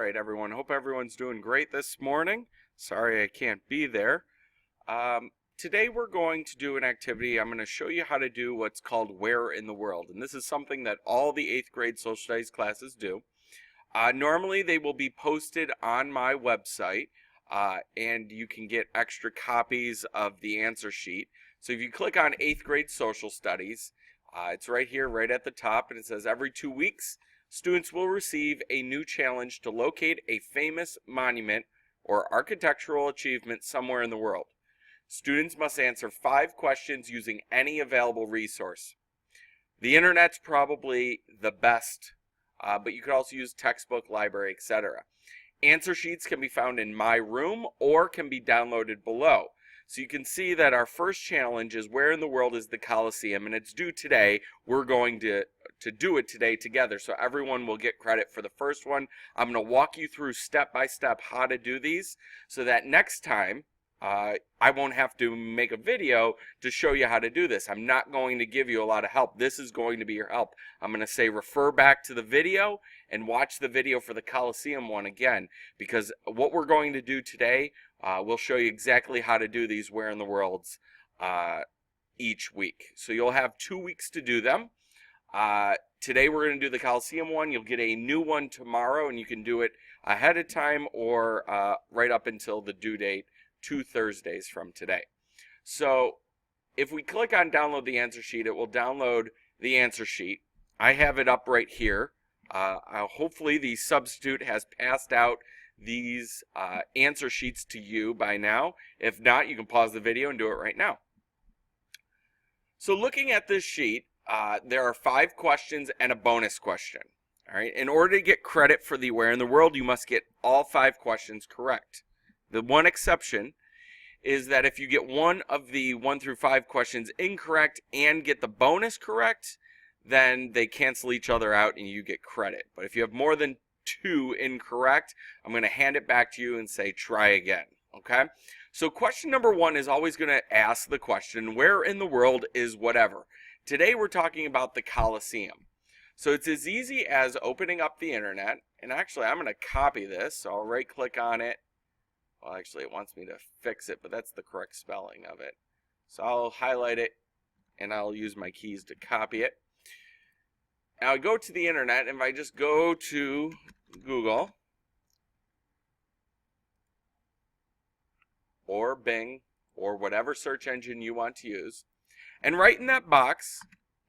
right, everyone. Hope everyone's doing great this morning. Sorry I can't be there. Today we're going to do an activity. I'm going to show you how to do what's called Where in the World. And this is something that all the 8th grade social studies classes do. Normally they will be posted on my website, and you can get extra copies of the answer sheet. So if you click on 8th grade social studies, it's right here, right at the top, and it says every 2 weeks, students will receive a new challenge to locate a famous monument or architectural achievement somewhere in the world. Students must answer 5 questions using any available resource. The internet's probably the best, but you could also use textbook, library, etc. Answer sheets can be found in My Room or can be downloaded below. So you can see that our first challenge is where in the world is the Colosseum, and it's due today. We're going to do it today together, so everyone will get credit for the first one. I'm going to walk you through step by step how to do these so that next time I won't have to make a video to show you how to do this. I'm not going to give you a lot of help. This is going to be your help. I'm going to say refer back to the video and watch the video for the Colosseum one again, because what we're going to do today, we'll show you exactly how to do these where in the worlds each week. So you'll have 2 weeks to do them. Today we're going to do the Colosseum one. You'll get a new one tomorrow, and you can do it ahead of time or right up until the due date, 2 Thursdays from today. So if we click on download the answer sheet, it will download the answer sheet. I have it up right here. Hopefully the substitute has passed out these answer sheets to you by now. If not, you can pause the video and do it right now. So looking at this sheet, there are 5 questions and a bonus question. All right. In order to get credit for the where in the world, you must get all 5 questions correct. The one exception is that if you get one of the 1 through 5 questions incorrect and get the bonus correct, then they cancel each other out and you get credit. But if you have more than 2 incorrect, I'm going to hand it back to you and say try again. Okay? So question number 1 is always going to ask the question, where in the world is whatever? Today we're talking about the Colosseum. So it's as easy as opening up the internet, and actually I'm going to copy this, so I'll right click on it. Well, actually, it wants me to fix it, but that's the correct spelling of it. So I'll highlight it, and I'll use my keys to copy it. Now I go to the internet, and if I just go to Google or Bing or whatever search engine you want to use, and right in that box,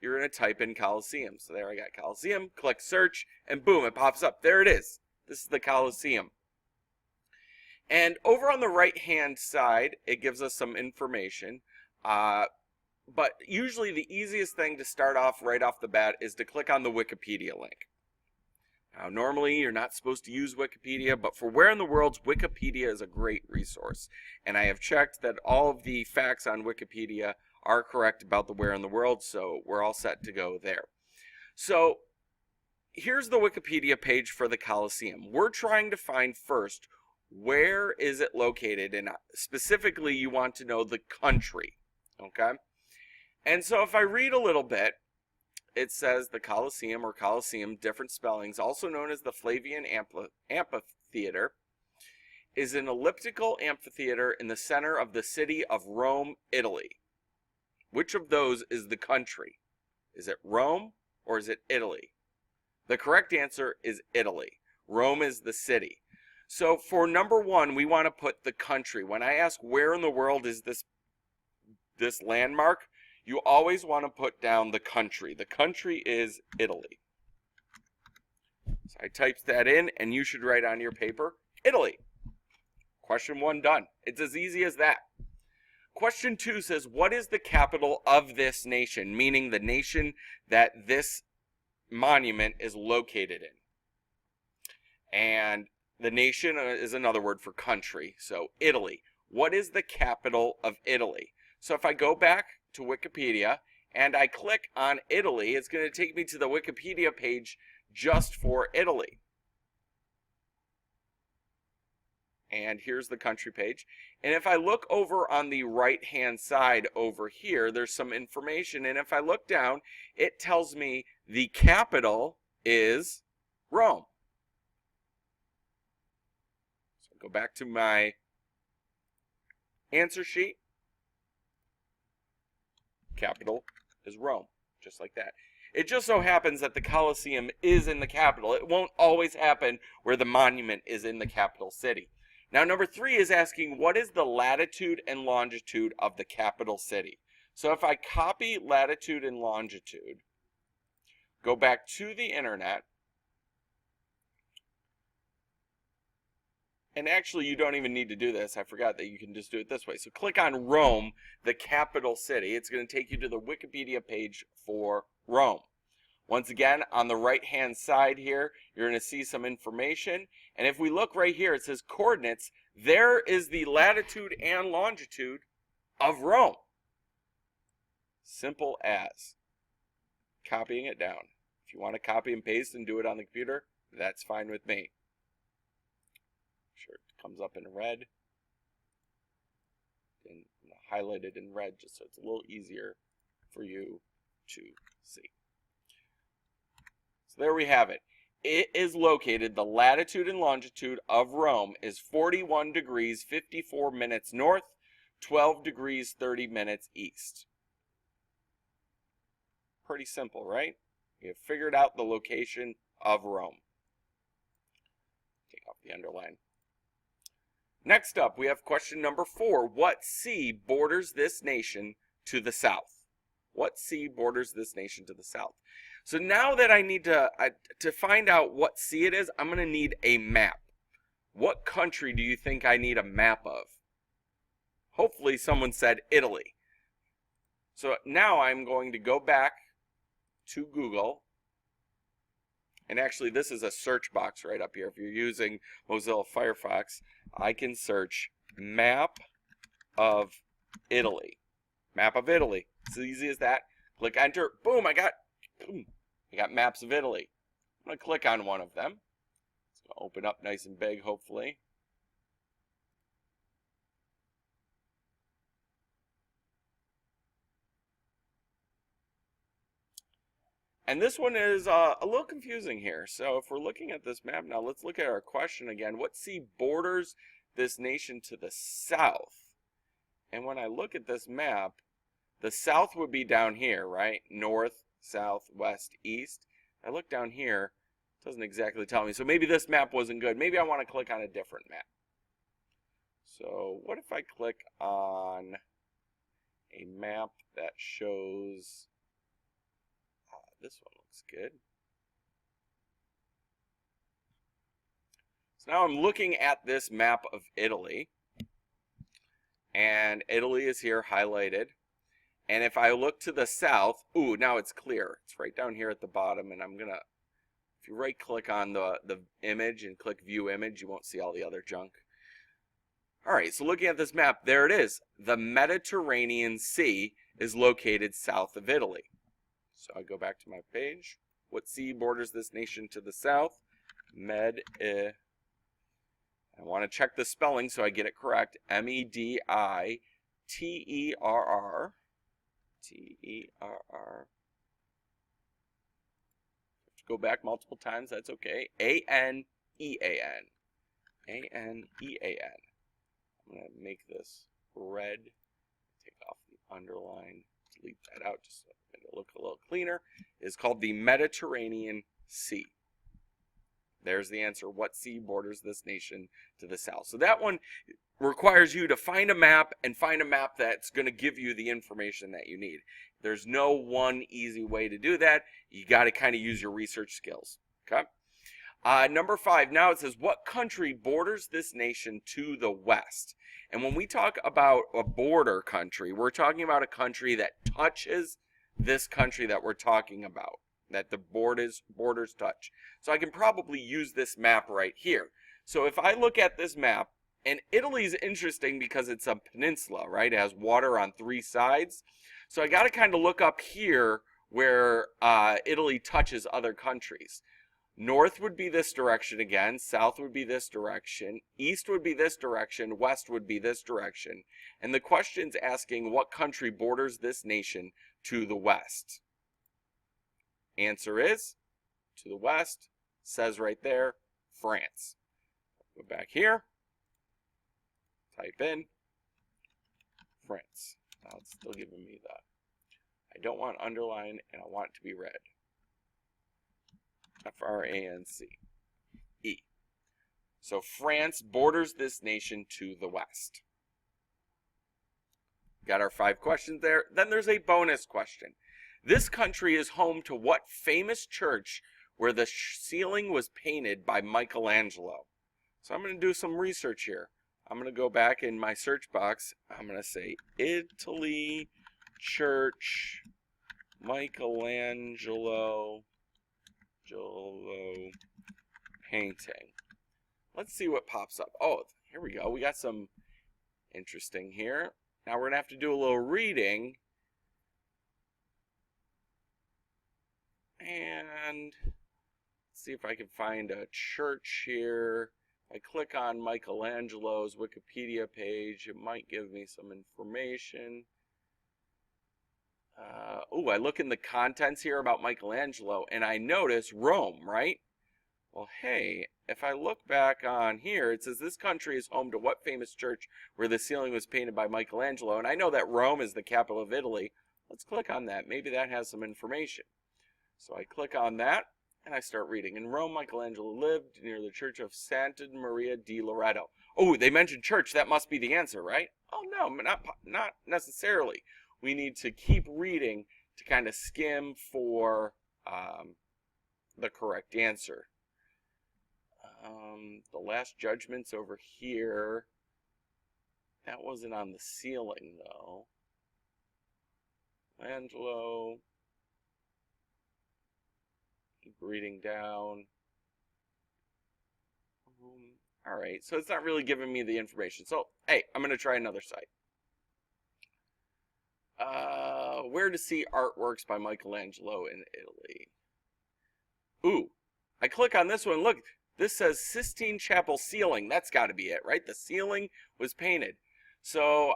you're going to type in Colosseum. So there I got Colosseum, click search, and boom, it pops up. There it is. This is the Colosseum. And over on the right-hand side, it gives us some information. But usually the easiest thing to start off right off the bat is to click on the Wikipedia link. Now, normally you're not supposed to use Wikipedia, but for where in the world, Wikipedia is a great resource. And I have checked that all of the facts on Wikipedia are correct about the where in the world, so we're all set to go there. So here's the Wikipedia page for the Colosseum. We're trying to find first, where is it located? And specifically, you want to know the country, okay? And so if I read a little bit, it says the Colosseum or Colosseum, different spellings, also known as the Flavian Amphitheater, is an elliptical amphitheater in the center of the city of Rome, Italy. Which of those is the country? Is it Rome or is it Italy? The correct answer is Italy. Rome is the city. So for number 1, we want to put the country. When I ask where in the world is this landmark, you always want to put down the country. The country is Italy. So I typed that in, and you should write on your paper, Italy. Question 1 done. It's as easy as that. Question 2 says, what is the capital of this nation? Meaning the nation that this monument is located in. And the nation is another word for country, so Italy. What is the capital of Italy? So if I go back to Wikipedia and I click on Italy, it's going to take me to the Wikipedia page just for Italy. And here's the country page. And if I look over on the right-hand side over here, there's some information. And if I look down, it tells me the capital is Rome. Go back to my answer sheet. Capital is Rome, just like that. It just so happens that the Colosseum is in the capital. It won't always happen where the monument is in the capital city. Now, number 3 is asking, what is the latitude and longitude of the capital city? So if I copy latitude and longitude, go back to the internet, and actually you don't even need to do this. I forgot that you can just do it this way. So click on Rome, the capital city. It's going to take you to the Wikipedia page for Rome. Once again, on the right-hand side here, you're going to see some information. And if we look right here, it says coordinates. There is the latitude and longitude of Rome. Simple as copying it down. If you want to copy and paste and do it on the computer, that's fine with me. Sure, it comes up in red and highlighted in red just so it's a little easier for you to see. So there we have it. It is located, the latitude and longitude of Rome is 41 degrees 54 minutes north, 12 degrees 30 minutes east. Pretty simple, right? We have figured out the location of Rome. Take off the underline. Next up, we have question number 4. What sea borders this nation to the south? What sea borders this nation to the south? So now that I need to find out what sea it is, I'm going to need a map. What country do you think I need a map of? Hopefully someone said Italy. So now I'm going to go back to Google. And actually this is a search box right up here. If you're using Mozilla Firefox, I can search map of Italy. Map of Italy. It's as easy as that. Click enter. Boom, I got maps of Italy. I'm going to click on one of them. It's going to open up nice and big, hopefully. And this one is a little confusing here. So if we're looking at this map now, let's look at our question again. What sea borders this nation to the south? And when I look at this map, the south would be down here, right? North, south, west, east. I look down here, it doesn't exactly tell me. So maybe this map wasn't good. Maybe I want to click on a different map. So what if I click on a map that shows, this one looks good. So now I'm looking at this map of Italy. And Italy is here highlighted. And if I look to the south, ooh, now it's clear. It's right down here at the bottom. And I'm going to, if you right click on the image and click view image, you won't see all the other junk. All right, so looking at this map, there it is. The Mediterranean Sea is located south of Italy. So I go back to my page. What sea borders this nation to the south? I want to check the spelling so I get it correct. Mediterr. Terr. Go back multiple times, that's okay. Anean. Anean. I'm going to make this red. Take off the underline. Delete that out just so it'll look a little cleaner. It's called the Mediterranean Sea. There's the answer. What sea borders this nation to the south? So that one requires you to find a map and find a map that's going to give you the information that you need. There's no one easy way to do that. You got to kind of use your research skills. Okay. Number 5. Now it says, what country borders this nation to the west? And when we talk about a border country, we're talking about a country that touches this country that we're talking about, that the borders touch. So I can probably use this map right here. So if I look at this map, and Italy's interesting because it's a peninsula, right? It has water on 3 sides. So I got to kind of look up here where Italy touches other countries. North would be this direction again, south would be this direction, east would be this direction, west would be this direction. And the question's asking what country borders this nation to the west? Answer is, to the west, says right there, France. Go back here. type in France. Now it's still giving me the, I don't want underline and I want it to be red. France. E. So France borders this nation to the west. Got our 5 questions there. Then there's a bonus question. This country is home to what famous church where the ceiling was painted by Michelangelo? So I'm going to do some research here. I'm going to go back in my search box. I'm going to say Italy church Michelangelo painting. Let's see what pops up. Oh, here we go. We got some interesting here. Now we're going to have to do a little reading. And let's see if I can find a church here. If I click on Michelangelo's Wikipedia page, it might give me some information. I look in the contents here about Michelangelo, and I notice Rome, right? Well, hey, if I look back on here, it says this country is home to what famous church where the ceiling was painted by Michelangelo? And I know that Rome is the capital of Italy. Let's click on that. Maybe that has some information. So I click on that, and I start reading. In Rome, Michelangelo lived near the church of Santa Maria di Loreto. Oh, they mentioned church. That must be the answer, right? Oh, no, not necessarily. We need to keep reading to kind of skim for the correct answer. The Last Judgment's over here. That wasn't on the ceiling, though. Michelangelo. Keep reading down. All right, so it's not really giving me the information. So, hey, I'm going to try another site. Where to see artworks by Michelangelo in Italy. Ooh, I click on this one. Look, this says Sistine Chapel ceiling. That's got to be it, right? The ceiling was painted. So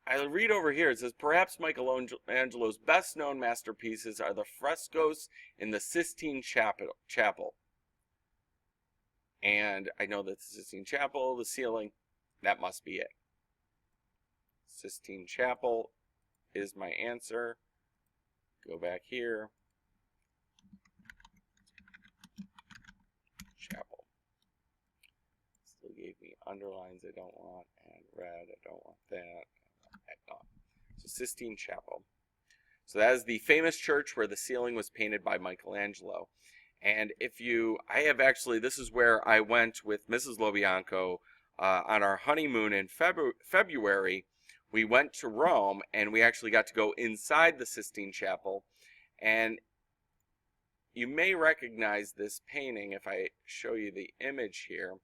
I read over here. It says, perhaps Michelangelo's best-known masterpieces are the frescoes in the Sistine Chapel. And I know that the Sistine Chapel, the ceiling, that must be it. Sistine Chapel is my answer. Go back here. Chapel. Still gave me underlines I don't want, and red, I don't want that, I want that gone. So Sistine Chapel. So that is the famous church where the ceiling was painted by Michelangelo. And if you, this is where I went with Mrs. Lobianco on our honeymoon in February. We went to Rome, and we actually got to go inside the Sistine Chapel. And you may recognize this painting if I show you the image here.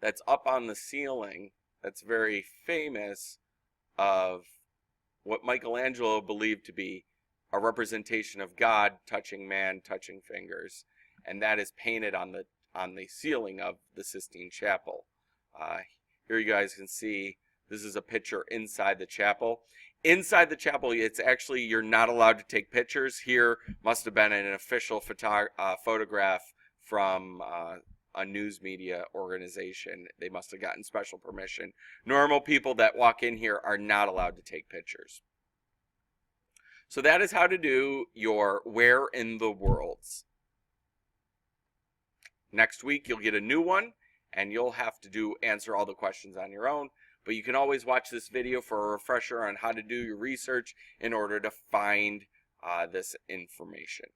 That's up on the ceiling. That's very famous of what Michelangelo believed to be a representation of God touching man, touching fingers. And that is painted on the ceiling of the Sistine Chapel. Here you guys can see this is a picture inside the chapel. Inside the chapel, it's actually, you're not allowed to take pictures. Here must have been an official photograph from a news media organization. They must have gotten special permission. Normal people that walk in here are not allowed to take pictures. So that is how to do your Where in the Worlds. Next week, you'll get a new one, and you'll have to answer all the questions on your own. But you can always watch this video for a refresher on how to do your research in order to find this information.